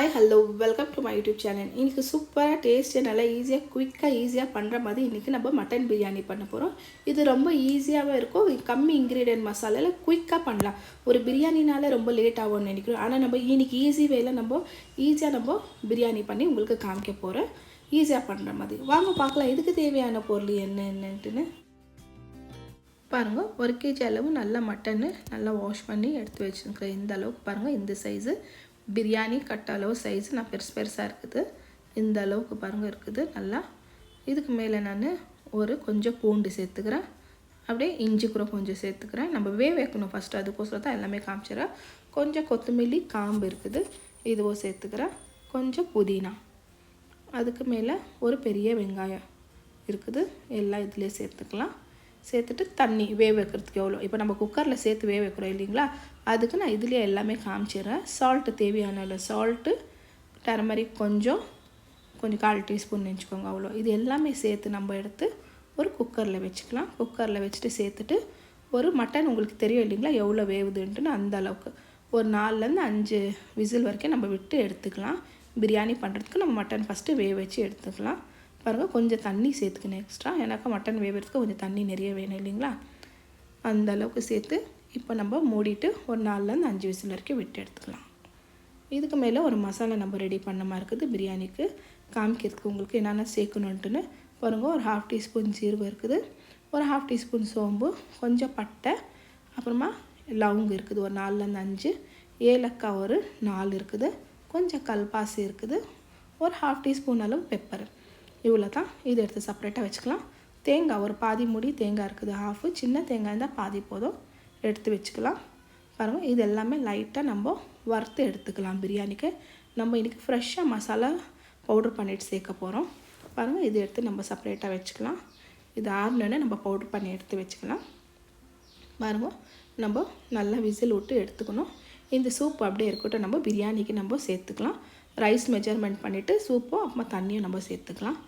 Hi, hello, welcome to my YouTube channel. இன்னைக்கு சூப்பரா டேஸ்டியா நல்லா ஈஸியா பண்ற மாதிரி இன்னைக்கு நம்ம மட்டன் பிரியாணி பண்ண போறோம். இது ரொம்ப ஈஸியாவே இருக்கும். கம்மி இன்கிரிடியன்ட் மசாலால குயிக்கா பண்ணலாம். ஒரு பிரியாணினால ரொம்ப லேட் ஆகும்னு நினைக்கிறோம். ஆனா நம்ம இன்னைக்கு ஈஸி வேல ஈஸியா பிரியாணி பண்ணி உங்களுக்கு காமிக்க போறேன். ஈஸியா பண்ற மாதிரி. வாங்க பார்க்கலாம் இதுக்கு தேவையான பொருள் என்னன்னு. பாருங்க 1 kg அளவு நல்ல மட்டன் நல்லா வாஷ் பண்ணி எடுத்து வச்சிருக்கேன். இந்த அளவுக்கு பாருங்க இந்த சைஸ் பிரியாணி கட்ட அளவு சைஸ் நான் பெருசா இருக்குது. இந்த அளவுக்கு பாருங்க இருக்குது நல்லா. இதுக்கு மேலே நான் கொஞ்சம் பூண்டு சேர்த்துக்கிறேன். அப்படியே இஞ்சி கூட கொஞ்சம் சேர்த்துக்கிறேன். நம்ம வைக்கணும் ஃபர்ஸ்ட், அதுக்கோசரம் தான் எல்லாமே காமிச்சிடுறேன். கொஞ்சம் கொத்தமல்லி காம்பு இருக்குது, இதுவோ சேர்த்துக்கிறேன். கொஞ்சம் புதினா, அதுக்கு மேலே ஒரு பெரிய வெங்காயம் இருக்குது, எல்லாம் இதிலே சேர்த்துக்கலாம். சேர்த்துட்டு தண்ணி வைக்கிறதுக்கு எவ்வளோ, இப்போ நம்ம குக்கரில் சேர்த்து வைக்கிறோம் இல்லைங்களா, அதுக்கு நான் இதுலேயே எல்லாமே காமிச்சிடுறேன். சால்ட்டு தேவையான இல்லை, சால்ட்டு டர்மரிக் கொஞ்சம் 1/4 டீஸ்பூன் நினச்சிக்கோங்க, அவ்வளோ. இது எல்லாமே சேர்த்து நம்ம எடுத்து ஒரு குக்கரில் வச்சுக்கலாம். குக்கரில் வச்சுட்டு சேர்த்துட்டு ஒரு மட்டன் உங்களுக்கு தெரியும் இல்லைங்களா எவ்வளோ வேவுதுன்ட்டுன்னு, அந்த அளவுக்கு ஒரு 4லேருந்து 5 விசில் வரைக்கும் நம்ம விட்டு எடுத்துக்கலாம். பிரியாணி பண்ணுறதுக்கு நம்ம மட்டன் ஃபஸ்ட்டு வச்சு எடுத்துக்கலாம். பாருங்கள் கொஞ்சம் தண்ணி சேர்த்துக்கணும் எக்ஸ்ட்ரா, எனக்கு மட்டன் வேகிறதுக்கு கொஞ்சம் தண்ணி நிறைய வேணும் இல்லைங்களா, அந்த அளவுக்கு சேர்த்து இப்போ நம்ம மூடிட்டு ஒரு 4லேருந்து 5 விசில் வரைக்கும் விட்டு எடுத்துக்கலாம். இதுக்கு மேலே ஒரு மசாலா நம்ம ரெடி பண்ண மாதிரி இருக்குது பிரியாணிக்கு காமிக்கிறதுக்கு உங்களுக்கு என்னென்ன சேர்க்கணுன்ட்டுன்னு. பாருங்கள் ஒரு 1/2 டீஸ்பூன் ஜீரகம் இருக்குது, ஒரு 1/2 டீஸ்பூன் சோம்பு, கொஞ்சம் பட்டை, அப்புறமா லவங்கு இருக்குது ஒரு 4லேருந்து 5, ஏலக்காய் ஒரு 4 இருக்குது, கொஞ்சம் கல்பாசி இருக்குது, ஒரு 1/2 டீஸ்பூன் அளவு பெப்பர். இவ்வளோ தான். இது எடுத்து செப்பரேட்டாக வச்சுக்கலாம். தேங்காய் ஒரு பாதி மூடி தேங்காய் இருக்குது, 1/2, சின்ன தேங்காய் இருந்தால் பாதி போதும், எடுத்து வச்சுக்கலாம். பாருங்கள் இது எல்லாமே லைட்டாக நம்ம வறுத்து எடுத்துக்கலாம். பிரியாணிக்கு நம்ம இன்றைக்கி ஃப்ரெஷ்ஷாக மசாலா பவுட்ரு பண்ணிவிட்டு சேர்க்க போகிறோம். பாருங்கள் இது எடுத்து நம்ம செப்பரேட்டாக வச்சுக்கலாம். இது ஆறுனோடனே நம்ம பவுட்ரு பண்ணி எடுத்து வச்சுக்கலாம். பாருங்கள் நம்ம நல்லா விசில் விட்டு எடுத்துக்கணும். இந்த சூப் அப்படியே இருக்கட்டும், நம்ம பிரியாணிக்கு நம்ம சேர்த்துக்கலாம். ரைஸ் மெஜர்மெண்ட் பண்ணிவிட்டு சூப்பும் அப்புறமா தண்ணியும் நம்ம சேர்த்துக்கலாம்.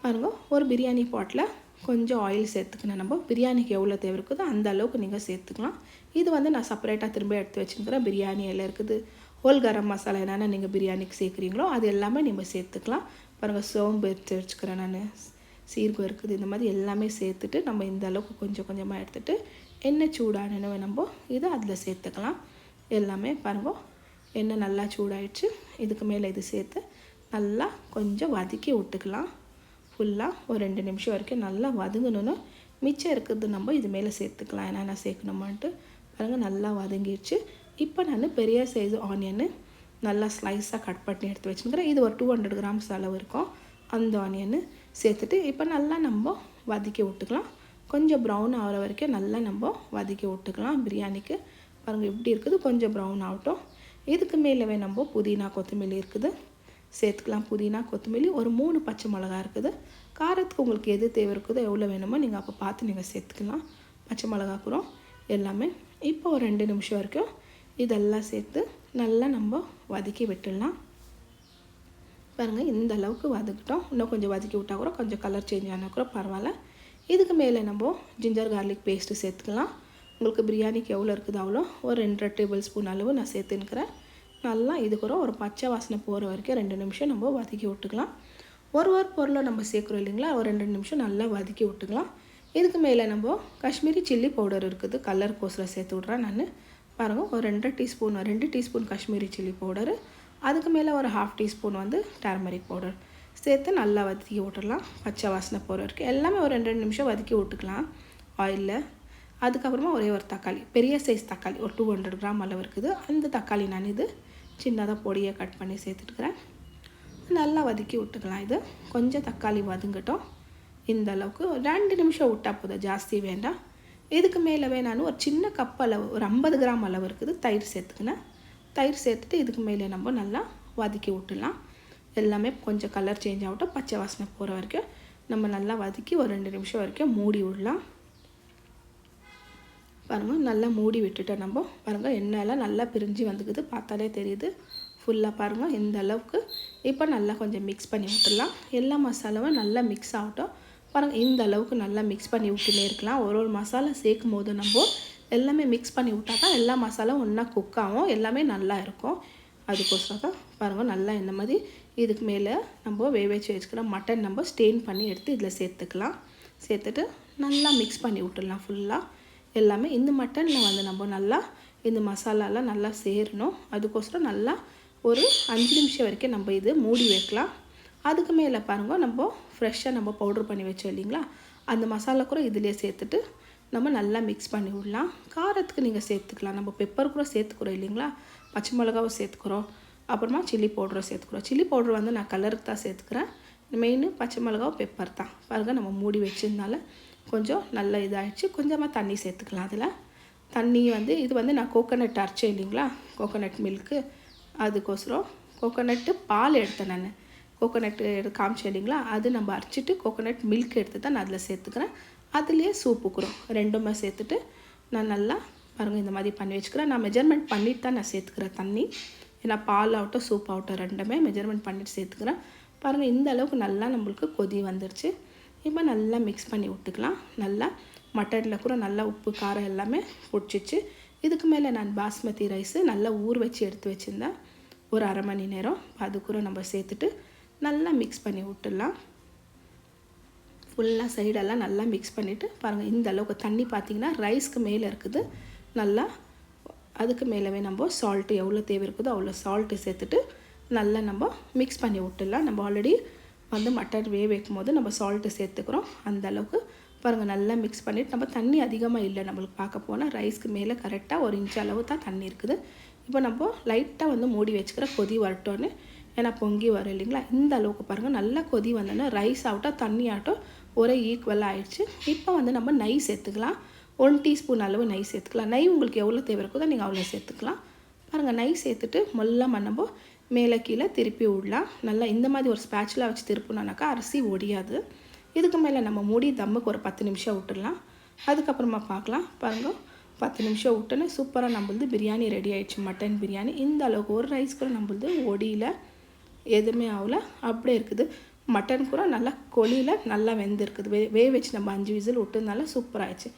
பாருங்கள் ஒரு பிரியாணி பாட்டில் கொஞ்சம் ஆயில் சேர்த்துக்கணும். நம்ம பிரியாணிக்கு எவ்வளோ தேவை இருக்குதோ அந்த அளவுக்கு நீங்கள் சேர்த்துக்கலாம். இது நான் செப்பரேட்டாக திரும்ப எடுத்து வச்சுருக்கிறேன். பிரியாணி எல்லாம் இருக்குது, ஹோல் கரம் மசாலா என்னென்ன நீங்கள் பிரியாணிக்கு சேர்க்குறீங்களோ அது எல்லாமே நீங்கள் சேர்த்துக்கலாம். பாருங்கள் சோம்பு எடுத்து வச்சுக்கிறேன் நான், சீரகம் இருக்குது, இந்த மாதிரி எல்லாமே சேர்த்துட்டு நம்ம இந்த அளவுக்கு கொஞ்சம் கொஞ்சமாக எடுத்துகிட்டு எண்ணெய் சூடானவே நம்ம இதை அதில் சேர்த்துக்கலாம். எல்லாமே பாருங்கள் எண்ணெய் நல்லா சூடாயிடுச்சு. இதுக்கு மேலே இது சேர்த்து நல்லா கொஞ்சம் வதக்கி விட்டுக்கலாம். ஃபுல்லாக ஒரு 2 நிமிஷம் வரைக்கும் நல்லா வதங்கணுன்னு மிச்சம் இருக்கிறது நம்ம இது மேலே சேர்த்துக்கலாம். என்னென்ன சேர்க்கணுமான்ட்டு பாருங்கள் நல்லா வதங்கிடுச்சு. இப்போ நான் பெரிய சைஸ் ஆனியன்னு நல்லா ஸ்லைஸாக கட் பண்ணி எடுத்து வச்சுக்கிறேன். இது ஒரு 200 கிராம்ஸ் அளவு இருக்கும். அந்த ஆனியன்னு சேர்த்துட்டு இப்போ நல்லா நம்ம வதக்கி விட்டுக்கலாம். கொஞ்சம் ப்ரௌன் ஆகிற வரைக்கும் நல்லா நம்ம வதக்கி விட்டுக்கலாம். பிரியாணிக்கு பாருங்கள் எப்படி இருக்குது, கொஞ்சம் ப்ரௌன் ஆகட்டும். இதுக்கு மேலே நம்ம புதினா கொத்தமல்லி இருக்குது, சேர்த்துக்கலாம். புதினா கொத்தமல்லி ஒரு 3 பச்சை மிளகா இருக்குது. காரத்துக்கு உங்களுக்கு எது தேவை இருக்குதோ எவ்வளோ வேணுமோ நீங்கள் அப்போ பார்த்து நீங்கள் சேர்த்துக்கலாம். பச்சை மிளகா கூட எல்லாமே. இப்போ ஒரு 2 நிமிஷம் வரைக்கும் இதெல்லாம் சேர்த்து நல்லா நம்ம வதக்கி விட்டுடலாம். பாருங்கள் இந்த அளவுக்கு வதக்கிட்டோம். இன்னும் கொஞ்சம் வதக்கி விட்டால் கூட கொஞ்சம் கலர் சேஞ்ச் ஆனால் கூட பரவாயில்ல. இதுக்கு மேலே நம்ம ஜிஞ்சர் கார்லிக் பேஸ்ட்டு சேர்த்துக்கலாம். உங்களுக்கு பிரியாணிக்கு எவ்வளோ இருக்குது அவ்வளோ ஒரு 2 டேபிள் ஸ்பூன் அளவு நான் சேர்த்துன்னுக்கிறேன். நல்லா இது கூட ஒரு பச்சை வாசனை போகிற வரைக்கும் 2 நிமிஷம் நம்ம வதக்கி விட்டுக்கலாம். ஒரு பொருளை நம்ம சேர்க்குறோம் இல்லைங்களா, ஒரு 2 நிமிஷம் நல்லா வதக்கி விட்டுக்கலாம். இதுக்கு மேலே நம்ம காஷ்மீரி சில்லி பவுடர் இருக்குது, கலர் கோஸில் சேர்த்து விட்றேன் நான். பாருங்கள் ஒரு 2 டீஸ்பூன் காஷ்மீரி சில்லி பவுடரு, அதுக்கு மேலே ஒரு 1/2 டீஸ்பூன் டர்மரிக் பவுடர் சேர்த்து நல்லா வதக்கி விட்டுடலாம். பச்சை வாசனை போகிற வரைக்கும் எல்லாமே ஒரு 2 நிமிஷம் வதக்கி விட்டுக்கலாம் ஆயிலில். அதுக்கப்புறமா ஒரே ஒரு தக்காளி, பெரிய சைஸ் தக்காளி ஒரு 200 கிராம் அளவு இருக்குது. அந்த தக்காளி நான் இது சின்னதாக பொடியை கட் பண்ணி சேர்த்துட்டுக்கிறேன். நல்லா வதக்கி விட்டுக்கலாம். இது கொஞ்சம் தக்காளி வதங்கட்டும். இந்த அளவுக்கு 2 நிமிஷம் விட்டால் போதும், ஜாஸ்தி வேண்டாம். இதுக்கு மேலே நான் ஒரு சின்ன கப் அளவு ஒரு 50 கிராம் அளவு இருக்குது தயிர் சேர்த்துக்கினேன். தயிர் சேர்த்துட்டு இதுக்கு மேலே நம்ம நல்லா வதக்கி விட்டுடலாம். எல்லாமே கொஞ்சம் கலர் சேஞ்ச் ஆகட்டும், பச்சை வாசனை போகிற வரைக்கும் நம்ம நல்லா வதக்கி ஒரு 2 நிமிஷம் வரைக்கும் மூடி விடலாம். பாருங்கள் நல்லா மூடி விட்டுட்டோம் நம்ம. பாருங்கள் எண்ணெயெல்லாம் நல்லா பிரிஞ்சு வந்துக்குது, பார்த்தாலே தெரியுது ஃபுல்லாக. பாருங்கள் இந்த அளவுக்கு. இப்போ நல்லா கொஞ்சம் மிக்ஸ் பண்ணி விட்டுடலாம். எல்லா மசாலாவும் நல்லா மிக்ஸ் ஆகட்டும். பாருங்கள் இந்த அளவுக்கு நல்லா மிக்ஸ் பண்ணி விட்டுனே இருக்கலாம். ஒரு மசாலா சேர்க்கும் போது நம்ம எல்லாமே மிக்ஸ் பண்ணி விட்டா தான் எல்லா மசாலாவும் ஒன்றா குக் ஆகும், எல்லாமே நல்லா இருக்கும். அதுக்கோசரம் தான் பாருங்கள். நல்லா இந்த மாதிரி இதுக்கு மேலே நம்ம வேக வச்சு வச்சுக்கிற மட்டன் நம்ம ஸ்டெயின் பண்ணி எடுத்து இதில் சேர்த்துக்கலாம். சேர்த்துட்டு நல்லா மிக்ஸ் பண்ணி விட்டுடலாம் ஃபுல்லாக எல்லாமே. இந்த மட்டனில் வந்து நம்ம நல்லா இந்த மசாலாலாம் நல்லா சேரணும். அதுக்கோசரம் நல்லா ஒரு 5 நிமிஷம் வரைக்கும் நம்ம இது மூடி வைக்கலாம். அதுக்கு மேலே பாருங்கள், நம்ம ஃப்ரெஷ்ஷாக நம்ம பவுட்ரு பண்ணி வச்சோம் இல்லைங்களா, அந்த மசாலா கூட இதிலே சேர்த்துட்டு நம்ம நல்லா மிக்ஸ் பண்ணி விடலாம். காரத்துக்கு நீங்கள் சேர்த்துக்கலாம். நம்ம பெப்பர் கூட சேர்த்துக்கிறோம் இல்லைங்களா, பச்சை மிளகாவும் சேர்த்துக்கிறோம், அப்புறமா சில்லி பவுடரும் சேர்த்துக்கிறோம். சில்லி பவுட்ரு வந்து நான் கலருக்கு தான் சேர்த்துக்கிறேன். மெயின் பச்சை மிளகாவும் பெப்பர் தான். பாருங்கள், நம்ம மூடி வச்சதுனால கொஞ்சம் நல்லா இதாகிடுச்சு. கொஞ்சமாக தண்ணி சேர்த்துக்கலாம். அதில் தண்ணி வந்து இது வந்து நான் கோகோனட் அரைச்சேன் இல்லைங்களா, கோகோனட் மில்க்கு, அதுக்கோசரம் கோகோனட்டு பால் எடுத்தேன் நான். கோகோனட் காமிச்சேன் இல்லைங்களா, அது நம்ம அரைச்சிட்டு கோகோனட் மில்க் எடுத்து தான் நான் அதில் சேர்த்துக்கிறேன். அதுலேயே சூப்புக்குறோம் ரெண்டுமே சேர்த்துட்டு நான் நல்லா பாருங்கள் இந்த மாதிரி பண்ணி வச்சுக்கிறேன். நான் மெஜர்மெண்ட் பண்ணிட்டு தான் நான் சேர்த்துக்கிறேன் தண்ணி. ஏன்னா பால் ஆகட்டும் சூப் ஆகட்டும் ரெண்டுமே மெஜர்மெண்ட் பண்ணிவிட்டு சேர்த்துக்கிறேன். பாருங்கள், இந்த அளவுக்கு நல்லா நம்மளுக்கு கொதி வந்துடுச்சு. இப்போ நல்லா மிக்ஸ் பண்ணி விட்டுக்கலாம். நல்லா மட்டனில் கூட நல்லா உப்பு காரம் எல்லாமே பிடிச்சிச்சு. இதுக்கு மேலே நான் பாஸ்மதி ரைஸு நல்லா ஊற வச்சு எடுத்து வச்சுருந்தேன் ஒரு அரை மணி நேரம். அது கூட நம்ம சேர்த்துட்டு நல்லா மிக்ஸ் பண்ணி விட்டுடலாம். ஃபுல்லாக சைடெல்லாம் நல்லா மிக்ஸ் பண்ணிவிட்டு பாருங்கள், இந்த அளவுக்கு தண்ணி பார்த்திங்கன்னா ரைஸ்க்கு மேலே இருக்குது. நல்லா அதுக்கு மேலவே நம்ம சால்ட்டு எவ்வளோ தேவை இருக்குதோ அவ்வளோ சால்ட்டு சேர்த்துட்டு நல்லா நம்ம மிக்ஸ் பண்ணி விட்டுடலாம். நம்ம ஆல்ரெடி வந்து மட்டன் வைக்கும் போது நம்ம சால்ட்டு சேர்த்துக்கிறோம். அந்த அளவுக்கு பாருங்கள் நல்லா மிக்ஸ் பண்ணிவிட்டு, நம்ம தண்ணி அதிகமாக இல்லை நம்மளுக்கு பார்க்க போனால் ரைஸ்க்கு மேலே கரெக்டாக 1 இன்ச் அளவு தான் தண்ணி இருக்குது. இப்போ நம்ம லைட்டாக வந்து மூடி வச்சுக்கிற கொதி வரட்டோன்னு, ஏன்னா பொங்கி வரும் இல்லைங்களா. இந்த அளவுக்கு பாருங்கள் நல்லா கொதி வந்தோன்னா ரைஸ் ஆகட்டும் தண்ணி ஆகட்டும் ஒரே ஈக்குவலாக ஆகிடுச்சு. இப்போ வந்து நம்ம நெய் சேர்த்துக்கலாம். 1 டீஸ்பூன் அளவு நெய் சேர்த்துக்கலாம். நெய் உங்களுக்கு எவ்வளோ தேவை இருக்குதோ நீங்கள் அவ்வளோ சேர்த்துக்கலாம். பாருங்கள், நெய் சேர்த்துட்டு மொல்லமாக நம்ம மேலே கீழே திருப்பி விடலாம். நல்லா இந்த மாதிரி ஒரு ஸ்பேட்சுலாக வச்சு திருப்பினோன்னாக்கா அரிசி ஒடியாது. இதுக்கு மேலே நம்ம மூடி தம்முக்கு ஒரு 10 நிமிஷம் விட்டுடலாம். அதுக்கப்புறமா பார்க்கலாம். பாருங்கள், 10 நிமிஷம் விட்டோன்னே சூப்பராக நம்மளது பிரியாணி ரெடி ஆகிடுச்சு. மட்டன் பிரியாணி இந்த அளவுக்கு ஒரு ரைஸ் கூட நம்மளது ஒடியில் எதுவுமே ஆகல, அப்படியே இருக்குது. மட்டன் கூட நல்லா கொலியில் நல்லா வெந்திருக்குது. வேக வச்சு நம்ம 5 விசில் விட்டதுனால சூப்பராகிடுச்சு.